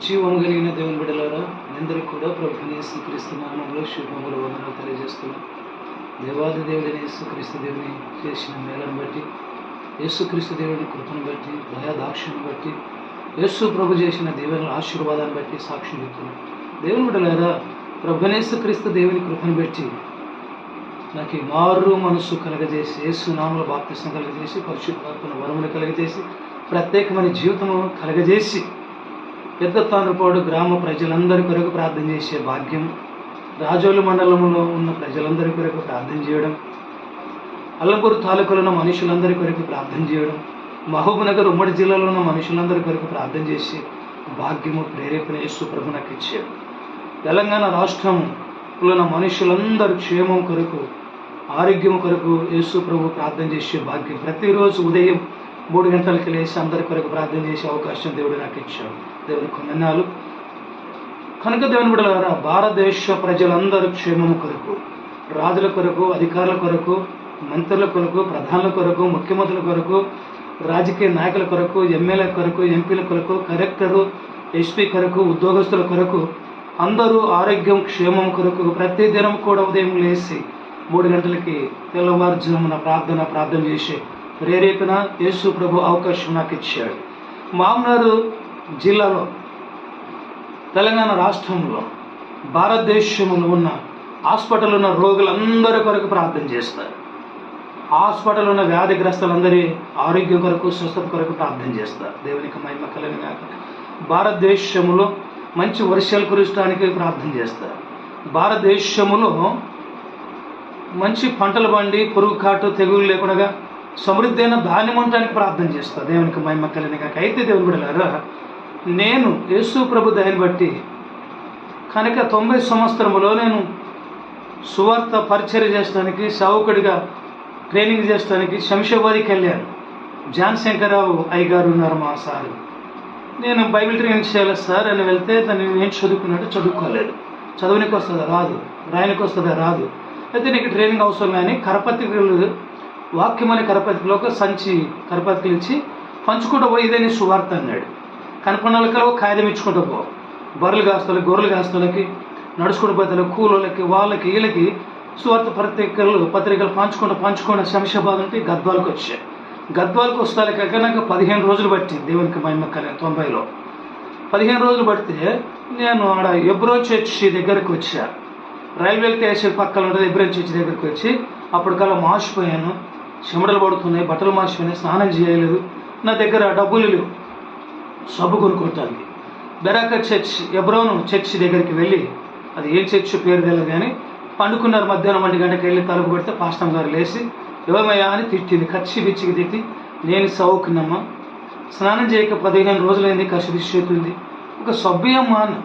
జీవం కలిగిన దేవుని బిడ్డలారా, అందరికీ కూడా ప్రభువైన యేసుక్రీస్తు నామములో శుభములు వందనాలు తెలియజేస్తున్నాం. దేవాది దేవుడైన యేసుక్రీస్తు దేవుని చేసిన మేలను బట్టి, యేసుక్రీస్తు దేవుని కృపను బట్టి, దయాదాక్షిణ్యం బట్టి, యేసు ప్రభు చేసిన దేవుని ఆశీర్వాదాన్ని బట్టి సాక్ష్యం చెప్తున్నాం. దేవుని బిడ్డలారా, ప్రభువైన యేసుక్రీస్తు దేవుని కృపను బట్టి నాకు మారు మనస్సు కలగజేసి, యేసు నామములో బాప్తిస్మం కలగజేసి, పరిశుద్ధాత్మ వరములు కలగజేసి, ప్రత్యేకమైన జీవితము కలగజేసి, పెద్ద తాండ్రపాడు గ్రామ ప్రజలందరి కొరకు ప్రార్థన చేసే భాగ్యం, రాజోలు మండలంలో ఉన్న ప్రజలందరి కొరకు ప్రార్థన చేయడం, అల్లంపూర్ తాలూకాలో ఉన్న మనుషులందరి కొరకు ప్రార్థన చేయడం, మహబూబ్నగర్ ఉమ్మడి జిల్లాలో ఉన్న మనుషులందరి కొరకు ప్రార్థన చేసి భాగ్యము ప్రేరేపణ యేసు ప్రభు నాకు ఇచ్చాడు. తెలంగాణ రాష్ట్రంలో ఉన్న మనుషులందరూ క్షేమం కొరకు, ఆరోగ్యం కొరకు యేసు ప్రభు ప్రార్థన చేసే భాగ్యం, ప్రతిరోజు ఉదయం 3 గంటలకి లేచి అందరి కొరకు ప్రార్థన చేసే అవకాశం దేవుడు నాకు ఇచ్చాడు. దేవుని కొందనాలు. కనుక దేవుని బిడ్డలారా, భారతదేశ ప్రజలందరూ క్షేమం కొరకు, రాజుల కొరకు, అధికారుల కొరకు, మంత్రుల కొరకు, ప్రధానుల కొరకు, ముఖ్యమంత్రుల కొరకు, రాజకీయ నాయకుల కొరకు, ఎమ్మెల్యే కొరకు, ఎంపీల కొరకు, కలెక్టరు, ఎస్పీ కొరకు, ఉద్యోగస్తుల కొరకు, అందరూ ఆరోగ్యం క్షేమం కొరకు ప్రతి దినం కూడా ఉదయం లేచి 3 గంటలకి తెల్లవారుజామున ప్రార్థన చేసే ప్రేరేపణ యేసు ప్రభు అవకాశం నాకు ఇచ్చాడు. మామనారు జిల్లాలో, తెలంగాణ రాష్ట్రంలో, భారతదేశంలో ఉన్న హాస్పిటల్ ఉన్న రోగులందరి కొరకు ప్రార్థన చేస్తారు. హాస్పిటల్ ఉన్న వ్యాధిగ్రస్తులందరి ఆరోగ్యం కొరకు, స్వస్థత కొరకు ప్రార్థన చేస్తారు. దేవునికి మహిమ కలుగుగాక. భారతదేశంలో మంచి వర్షాలు కురవడానికి ప్రార్థన చేస్తారు. భారతదేశంలో మంచి పంటలు పండి, పురుగు కాటు తెగులు లేకుండా సమృద్ధి అయిన ధాన్యం ఉండటానికి ప్రార్థన చేస్తారు. దేవునికి మహిమ కలుగుగాక. అయితే దేవుని బిడ్డలారా, నేను యేసు ప్రభు దయని బట్టి కనుక 90 సంవత్సరంలో నేను సువార్త పరిచర్య చేయడానికి, సేవకుడిగా ట్రైనింగ్ చేయడానికి శంషాబాద్కి వెళ్ళాను. జాన్ శంకర్రావు అయ్యగారు ఉన్నారు మా సారు. నేను బైబిల్ ట్రైనింగ్ చేయాలి సార్ అని వెళ్తే తను ఏం చదువుకున్నాడో చదువుకోలేదు. చదువునికి వస్తుందా రాదు, రాయనికి వస్తుందా రాదు. అయితే నీకు ట్రైనింగ్ అవసరం కానీ కరపత్రికలు, వాక్యం అనే కరపత్రికలో ఒక సంచి కరపత్రికలు ఇచ్చి పంచుకుంటూ పోయి ఇదే నీ సువార్త అన్నాడు. కనపడాలకలో కాగితం ఇచ్చుకుంటూ పో. బర్రెలు కాస్తలకి, గొర్రెలు కాస్తలకి, నడుచుకుంటూ పోతే కూలోళ్ళకి, వాళ్ళకి, వీళ్ళకి సువార్త పత్రికలు పంచుకుంటూ శంషాబాద్ నుండి గద్వాలకు వచ్చాయి. గద్వాలకు వస్తాను కాక నాకు 15 రోజులు పట్టింది. దేవునికి మహిమ కలిగిన 90లో 15 రోజులు పడితే నేను ఆడ ఎబ్రోన్ చర్చి దగ్గరికి వచ్చా. రైల్వే స్టేషన్ పక్కన ఉంటుంది ఎబ్రోన్ చర్చి దగ్గరికి వచ్చి అప్పటికల్లా మాసిపోయాను, చెమటలు పడుతున్నాయి, బట్టలు మాసిపోయినాయి, స్నానం చేయలేదు, నా దగ్గర డబ్బులు లేవు సబ్బు కొనుక్కోవటానికి. బెరాకర్ చర్చ్, ఎబ్రోను చర్చి దగ్గరికి వెళ్ళి, అది ఏం చర్చ్ పేరు తెలియదు కానీ, పండుకున్నారు. మధ్యాహ్నం 1 గంటకి వెళ్ళి తలుపు కొడితే పాస్టర్ గారు లేచి ఏమయ్యా అని తిట్టింది, కచ్చి బిచ్చికి తిట్టి, నేను సౌకున్నమ్మా, స్నానం చేయక 15 రోజులైంది, కసి బిచ్చేతుంది, ఒక సభ్యమ్మ అన్న.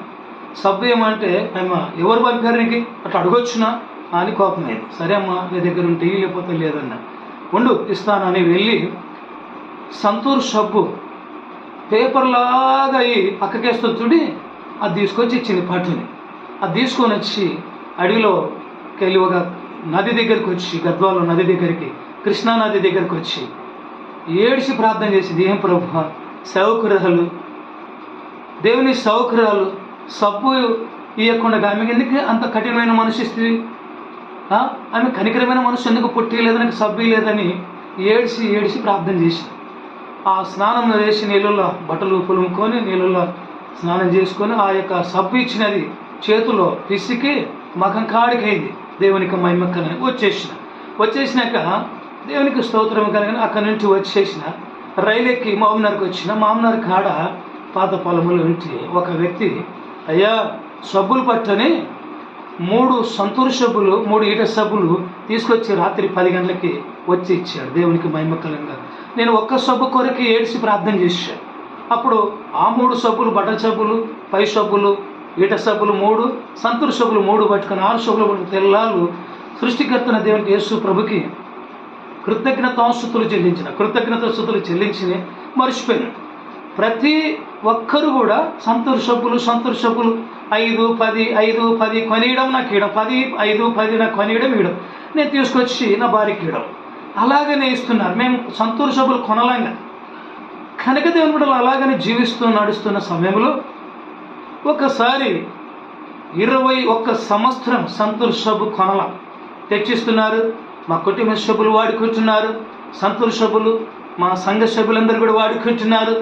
సభ్యమంటే అమ్మ ఎవరు పంపారు నీకు, అట్లా అడగొచ్చునా అని కోపమైంది. సరే అమ్మా, నీ దగ్గర ఉంటే లేకపోతే లేదన్నా, ఉండు ఇస్తానని వెళ్ళి సంతూర్ సబ్బు పేపర్లాగా అయ్యి పక్కకేస్తుంది చూడి, అది తీసుకొచ్చి ఇచ్చింది పట్టుని. అది తీసుకొని వచ్చి అడవిలోకి వెళ్ళి ఒక నది దగ్గరికి వచ్చి, గద్వాలో నది దగ్గరికి, కృష్ణా నది దగ్గరికి వచ్చి ఏడిసి ప్రార్థన చేసింది. ఏం ప్రభు, సౌకర్యాలు, దేవుని సౌకర్యాలు సబ్బు ఇవ్వకుండా ఆమెకి ఎందుకు అంత కఠినమైన మనసు ఇస్తుంది, ఆమె కనికరమైన మనసు ఎందుకు పుట్టలేదని, సబ్బు లేదని ఏడిసి ప్రార్థన చేసి, ఆ స్నానం చేసి నీళ్ళల్లో బట్టలు పులుముకొని నీళ్ళల్లో స్నానం చేసుకొని ఆ యొక్క సబ్బు ఇచ్చినది చేతిలో పిసికి మగం కాడికైంది. దేవునికి మహిమ కలిగిన వచ్చేసినాక దేవునికి స్తోత్రం కలిగిన అక్కడి నుంచి వచ్చేసిన రైలు ఎక్కి మామనార్కి వచ్చిన. మామనార్ కాడ పాత పొలములు ఉంటే ఒక వ్యక్తి, అయ్యా సబ్బులు పట్టని 3 సంతూర్ సబ్బులు, 3 ఈట సబ్బులు తీసుకొచ్చి రాత్రి 10 గంటలకి వచ్చి ఇచ్చాడు. దేవునికి మహిమ కలిగిన. నేను ఒక్క సబ్బు కొరకు ఏడిసి ప్రార్థన చేశాను. అప్పుడు ఆ 3 సబ్బులు, బట్టల సబ్బులు, పై సబ్బులు, ఈట సబ్బులు 3, సంతూర్ సబ్బులు 3 పట్టుకొని 6 సబ్బులు పట్టుకుని తెల్లాలు సృష్టికర్తన దేవునికి యేసు ప్రభుకి కృతజ్ఞతాస్తుతులు చెల్లించిన మర్చిపోయాను. ప్రతి ఒక్కరు కూడా సంతూర్ సబ్బులు 5, 10 కొనియడం, నాకు ఇవ్వడం, 10, 5, 10 నాకు కొనియడం, ఇవ్వడం, నేను తీసుకొచ్చి నా భార్యకి ఇవ్వడం, అలాగనే ఇస్తున్నారు. మేము సంతూర్ సబ్బులు కొనలేంగా. కనుక దేవుని బిడ్డలు అలాగని జీవిస్తూ నడుస్తున్న సమయంలో ఒకసారి 21 సంవత్సరం సంతూర్ సబ్బు కొనల తెచ్చిస్తున్నారు. మా కుటుంబ సభ్యులు వాడుకుంటున్నారు, సంతూర్ సబ్బులు మా సంఘ సభ్యులందరూ కూడా వాడుకుంటున్నారు,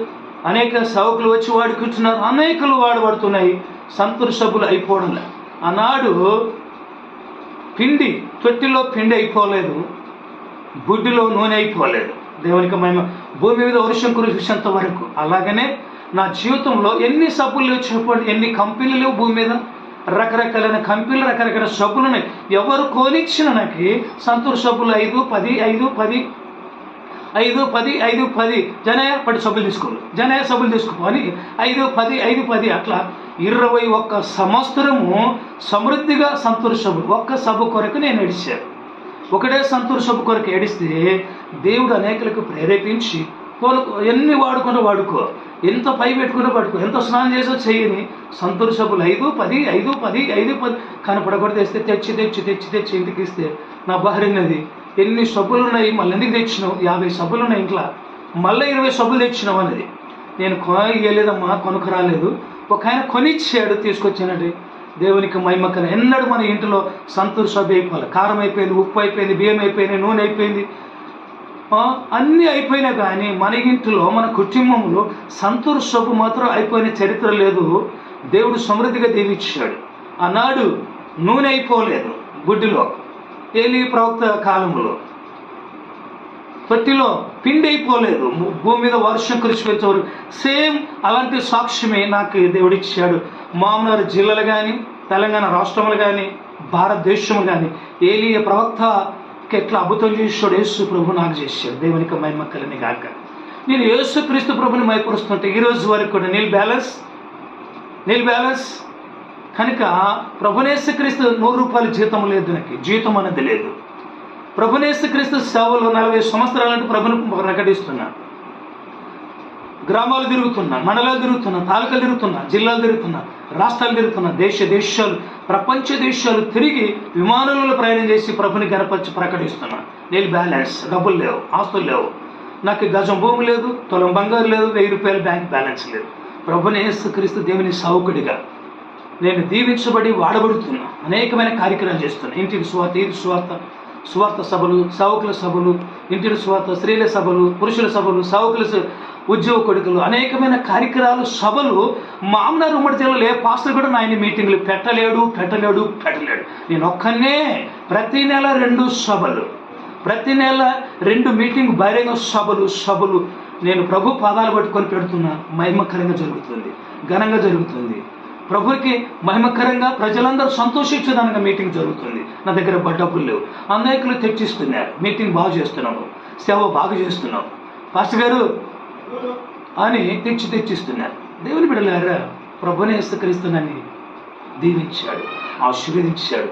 అనేక సేవకులు వచ్చి వాడుకుంటున్నారు, అనేకలు వాడబడుతున్నాయి. సంతూర్ సబ్బులు అయిపోవడంలే. ఆనాడు పిండి తొట్టిలో పిండి అయిపోలేదు, బుడ్డిలో నూనె అయిపోలేదు. దేవునికి మహిమ. భూమి మీద వర్షం కురిసేంత వరకు. అలాగనే నా జీవితంలో ఎన్ని సబ్బులు లేవు చెప్పండి, ఎన్ని కంపెనీలు లేవు భూమి మీద, రకరకాలైన కంపెనీలు, రకరకాల సబ్బులు ఉన్నాయి. ఎవరు కోనిచ్చిన నాకు సంతూర్ సబ్బులు 5, 10, 5, 10, 5, 10, 5, 10 జనయ పడి సబ్బులు తీసుకోండి, జనయ సబ్బులు తీసుకో అని 5, 10, 5, 10 అట్లా 21 సంవత్సరము సమృద్ధిగా సంతూర్ సబ్బు. ఒక్క సబ్బు కొరకు నేను ఏడిచాను. ఒకటే సంతూర్ సబ్బు కొరకు ఏడిస్తే దేవుడు అనేకులకు ప్రేరేపించి ఎన్ని వాడుకో, ఎంత పై పెట్టుకుంటూ పట్టుకో, ఎంత స్నానం చేసో చేయని సంతూర్ సబ్బులు 5, 10, 5, 10, 5, 10 కనపడకూడదు తెస్తే తెచ్చి ఇంటికి ఇస్తే నా భార్య అన్నది, ఎన్ని సబ్బులు ఉన్నాయి మళ్ళీ ఎందుకు తెచ్చినావు, 50 సబ్బులు ఉన్నాయి ఇంట్లో, మళ్ళీ 20 సబ్బులు తెచ్చినావు అన్నది. నేను కొనలేదమ్మా, కొనుక్కు రాలేదు, ఒక ఆయన కొనిచ్చాడు తీసుకొచ్చానండి. దేవునికి మహిమకరం. ఎన్నడూ మన ఇంటిలో సంతూర్ సబ్బు అయిపోవాలి. కారం అయిపోయింది, ఉప్పు అయిపోయింది, బియ్యం అయిపోయింది, నూనె అయిపోయింది, అన్నీ అయిపోయినా కానీ మన ఇంటిలో మన కుటుంబంలో సంతూర్ సబ్బు మాత్రం అయిపోయిన చరిత్ర లేదు. దేవుడు సమృద్ధిగా దీవించాడు. ఆనాడు నూనె అయిపోలేదు గుడ్డిలో, ఏలీ ప్రవక్త కాలంలో తొట్టిలో పిండి అయిపోలేదు, భూమి మీద వర్షం కురిసిపోయేవారు. సేమ్ అలాంటి సాక్ష్యమే నాకు దేవుడిచ్చాడు. మామూలు జిల్లాలు కానీ, తెలంగాణ రాష్ట్రములు కానీ, భారతదేశం కానీ ఏలీ ప్రవక్తకి ఎట్లా అద్భుతం చేసాడు యేసు ప్రభు నాకు చేశాడు. దేవునికి మహిమ కలుగును గాక. నేను యేసు క్రీస్తు ప్రభుని మైపరుస్తుంటే ఈరోజు వరకు కూడా నీల్ బ్యాలెన్స్ కనుక ప్రభునేసు క్రీస్తు 100 రూపాయల జీతం లేదు, నాకు జీతం అనేది లేదు. ప్రభునేసు క్రీస్తు సేవలో 40 సంవత్సరాలంటే ప్రభుని ప్రకటిస్తున్నా. గ్రామాలు తిరుగుతున్నా, మండలాలు తిరుగుతున్నా, తాలూకాలు తిరుగుతున్నా, జిల్లాలు తిరుగుతున్నా, రాష్ట్రాలు తిరుగుతున్నా, దేశాలు ప్రపంచ దేశాలు తిరిగి విమానాలలో ప్రయాణం చేసి ప్రభుని గణపరిచి ప్రకటిస్తున్నా. నేను బ్యాలెన్స్, డబ్బులు లేవు, ఆస్తులు లేవు, నాకు గజం భూమి లేదు, తులం బంగారు లేదు, 1000 రూపాయల బ్యాంక్ బ్యాలెన్స్ లేదు. ప్రభునేసు క్రీస్తు దేవుని సావుకుడిగా నేను దీవించబడి వాడబడుతున్నా. అనేకమైన కార్యక్రమాలు చేస్తున్నా. ఇంటికి సువార్త, ఇది సువార్త సభలు, సావుకుల సభలు, ఇంటికి సువార్త, స్త్రీల సభలు, పురుషుల సభలు, సావుకుల ఉద్యోగ కొడుకులు, అనేకమైన కార్యక్రమాలు, సభలు. మామూలు ఉమ్మడి జిల్లాలో ఏ పాస్టర్ కూడా నాయన మీటింగ్లు పెట్టలేడు. నేను ఒక్కనే ప్రతి నెల 2 సభలు, ప్రతి నెల 2 మీటింగ్ బహిరంగ సభలు నేను ప్రభు పాదాలు పట్టుకొని పెడుతున్నా. మహిమకరంగా జరుగుతుంది, ఘనంగా జరుగుతుంది. ప్రభుకి మహిమకరంగా ప్రజలందరూ సంతోషించేదానిగా మీటింగ్ జరుగుతుంది. నా దగ్గర డబ్బులు లేవు, అనేకులు తెచ్చిస్తున్నారు. మీటింగ్ బాగా చేస్తున్నావు, సేవ బాగా చేస్తున్నావు పాస్టర్ గారు అని తెచ్చిస్తున్నారు. దేవుని బిడ్డలారా, ప్రభుని యేసుక్రీస్తునని దీవించాడు, ఆశీర్వదించాడు,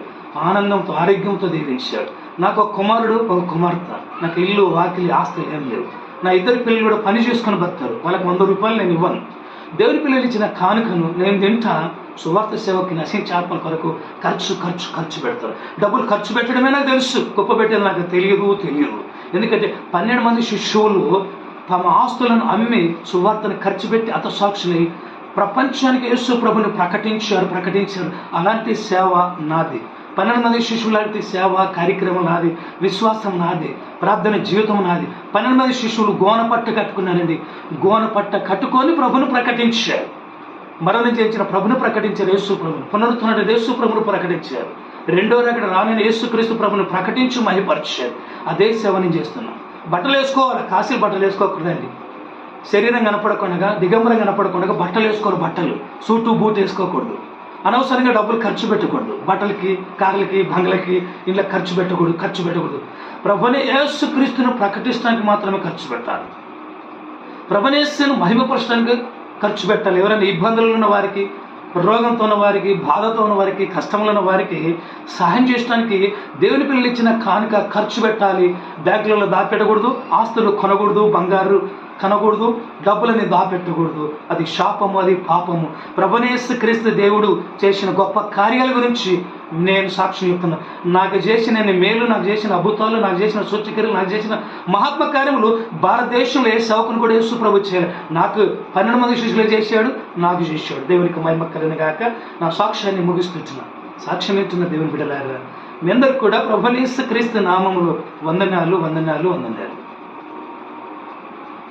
ఆనందంతో ఆరోగ్యంతో దీవించాడు. నాకు ఒక కుమారుడు, ఒక కుమార్తె, నాకు ఇల్లు వాకిలి ఆస్తులు ఏం లేవు. నా 2 పిల్లలు కూడా పని చేసుకొని బతారు. వాళ్ళకి 100 రూపాయలు నేను ఇవ్వను. దేవుని పిల్లలు ఇచ్చిన కానుకను నేను తింటా. సువార్త సేవకి నశించే ఆత్మల కొరకు ఖర్చు పెడతారు. డబ్బులు ఖర్చు పెట్టడమే నాకు తెలుసు, గొప్ప పెట్టేది నాకు తెలియదు. ఎందుకంటే 12 మంది శిష్యులు తమ ఆస్తులను అమ్మి సువార్తను ఖర్చు పెట్టి హతసాక్షులై ప్రపంచానికి యేసు ప్రభుని ప్రకటించారు. అలాంటి సేవ నాది. 12 మంది శిష్యులు లాంటి సేవ కార్యక్రమం నాది, విశ్వాసం నాది, ప్రార్థన జీవితం నాది. 12 మంది శిష్యులు గోనపట్ట కట్టుకున్నారండి. గోనపట్ట కట్టుకొని ప్రభును ప్రకటించారు. మరణం చేయించిన ప్రభును ప్రకటించారు, యేసు ప్రభుని. పునరుత్థాన యేసు ప్రభును ప్రకటించారు. రెండో రకడ రానని యేసుక్రీస్తు ప్రభుని ప్రకటించి మహిమపరిచారు. అదే సేవ నేను చేస్తున్నాను. బట్టలు వేసుకోవాలి, కాశీలు బట్టలు వేసుకోకూడదండి. శరీరం కనపడకుండా, దిగంబరం కనపడకుండా బట్టలు వేసుకోవాలి. బట్టలు సూటు బూట్ వేసుకోకూడదు. అనవసరంగా డబ్బులు ఖర్చు పెట్టకూడదు. బట్టలకి, కార్లకి, బంగ్లకి ఇంట్లో ఖర్చు పెట్టకూడదు. ప్రభుని యేసుక్రీస్తును ప్రకటించడానికి మాత్రమే ఖర్చు పెట్టాలి. ప్రభుని యేసును మహిమపరచడానికి ఖర్చు పెట్టాలి. ఎవరైనా ఇబ్బందులు ఉన్న వారికి, రోగంతో ఉన్న వారికి, బాధతో ఉన్న వారికి, కష్టంలో ఉన్న వారికి సహాయం చేయడానికి దేవుని పిల్లలు ఇచ్చిన కానుక ఖర్చు పెట్టాలి. బ్యాంకులలో దాపెట్టకూడదు, ఆస్తులు కొనకూడదు, బంగారు కనకూడదు, డబ్బులని దాపెట్టకూడదు. అది శాపము, అది పాపము. ప్రభునేసు క్రీస్తు దేవుడు చేసిన గొప్ప కార్యాల గురించి నేను సాక్ష్యం చెప్తున్నా. నాకు చేసిన మేలు, నాకు చేసిన అద్భుతాలు, నాకు చేసిన సూచక్రియలు, నాకు చేసిన మహాత్మ కార్యములు భారతదేశంలో ఏ సేవకుని కూడా యేసు ప్రభు చేయాలి. నాకు 12 మంది శిష్యులు చేశాడు, నాకు చేశాడు. దేవునికి మహిమ కలుగును గాక. నా సాక్ష్యాన్ని ముగిస్తున్నా. సాక్ష్యం ఇస్తున్న దేవుని బిడ్డలారా, మీ అందరికి కూడా ప్రభునేసు క్రీస్తు నామములో వందనాలు, వందనాలు, వందనాలు.